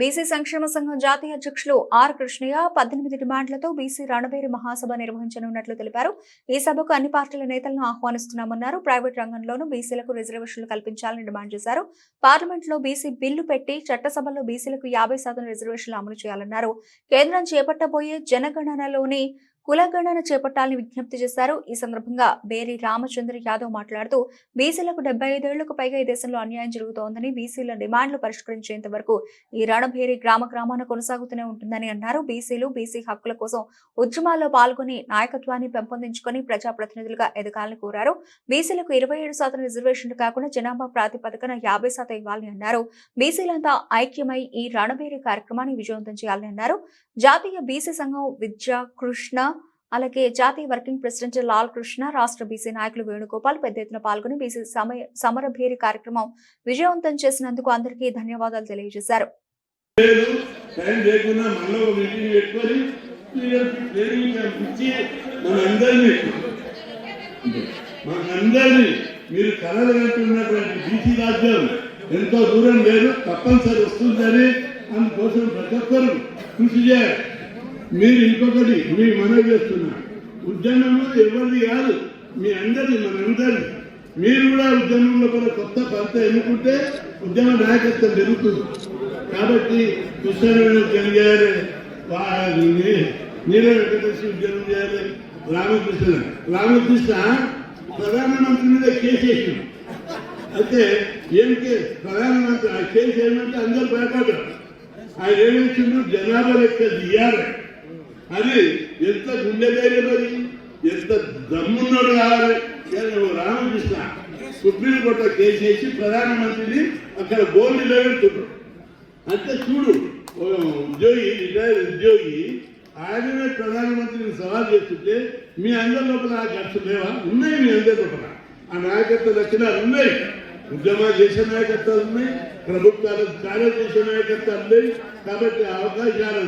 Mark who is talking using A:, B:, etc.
A: BC సంక్షేమ సంఘం జాతీయ అధ్యక్షులు ఆర్ కృష్ణయ్య 18 డిమాండ్లతో బీసీ రణబేరి మహాసభ నిర్వహించనున్నట్లు తెలిపారు. ఈ సభకు అన్ని పార్టీల నేతలను ఆహ్వానిస్తున్నామన్నారు. ప్రైవేట్ రంగంలోనూ బీసీలకు రిజర్వేషన్లు కల్పించాలని డిమాండ్ చేశారు. పార్లమెంట్లో బీసీ బిల్లు పెట్టి చట్టసభలో బీసీలకు 50% రిజర్వేషన్లు అమలు చేయాలన్నారు. కేంద్రం చేపట్టబోయే జనగణనలోని కులగణన చేపట్టాలని విజ్ఞప్తి చేశారు. ఈ సందర్భంగా బేరి రామచంద్ర యాదవ్ మాట్లాడుతూ బీసీలకు 75 ఏళ్లకు పైగా ఈ దేశంలో అన్యాయం జరుగుతోందని, బీసీల డిమాండ్లు పరిష్కరించేంత వరకు ఈ రణభేరి గ్రామాన కొనసాగుతూనే ఉంటుందని అన్నారు. బీసీలు బీసీ హక్కుల కోసం ఉద్యమాల్లో పాల్గొని నాయకత్వాన్ని పెంపొందించుకొని ప్రజాప్రతినిధులుగా ఎదగాలని కోరారు. బీసీలకు 27% రిజర్వేషన్లు కాకుండా జనాభా ప్రాతిపదికన 50% ఇవ్వాలని అన్నారు. బీసీలంతా ఐక్యమై ఈ రణభేరి కార్యక్రమాన్ని విజయవంతం చేయాలని అన్నారు. జాతీయ బీసీ సంఘం విద్యా కృష్ణ, అలాగే జాతీయ వర్కింగ్ ప్రెసిడెంట్ లాల్ కృష్ణ, రాష్ట్ర బీసీ నాయకులు వేణుగోపాల్ పెద్ద ఎత్తున పాల్గొని బీసీ సమరభేరి కార్యక్రమం విజయవంతం చేసినందుకు అందరికీ ధన్యవాదాలు తెలియజేశారు.
B: మీరు కలలు కంటున్నటువంటి బీసీ రాజ్యం ఎంతో దూరం లేదు, తప్పనిసరి వస్తుందని అందుకోసం ప్రతి ఒక్కరు కృషి చేయాలి. మీరు ఇంకొకటి మీ మనవి చేస్తున్నా, ఉద్యమంలో ఎవరిది కాదు, మీ అందరిది, మనందరిది. మీరు కూడా ఉద్యమంలో కూడా కొత్త పంత ఎన్నుకుంటే ఉద్యమ నాయకత్వం జరుగుతుంది. కాబట్టి కృష్ణ ఉద్యమం చేయాలి, నీల వెంకటేశ్వర ఉద్యమం చేయాలి. రామకృష్ణ ప్రధానమంత్రి మీద కేసు వేసింది. అయితే ఏం కేసు? ప్రధానమంత్రి ఆ కేసు ఏమంటే అందరూ భయపడ్డారు. ఆయన ఏమిచ్చిండు, జనాభా లెక్క తీయాలి. అది ఎంత గుండె ధైర్యం, అది ఎంత దమ్మున్నాడు కావాలి. రామకృష్ణ సుప్రీంకోర్టులో కేసు వేసి ప్రధానమంత్రిని అక్కడ బోర్డు నిలబెడుతున్నాడు. అంటే చూడు, ఉద్యోగి, రిటైర్డ్ ఉద్యోగి ఆయననే ప్రధానమంత్రిని సవాల్ చేస్తుంటే మీ అందరి లోపల ఆ ఖర్చు లేవా? ఉన్నాయి. మీ అందరి లోపల ఆ నాయకత్వ లక్షణాలు ఉన్నాయి. ఉద్యమాలు చేసే నాయకత్వాలు ఉన్నాయి, ప్రభుత్వాలకు కార్యం చేసే నాయకత్వాలు ఉన్నాయి. కాబట్టి అవకాశాలు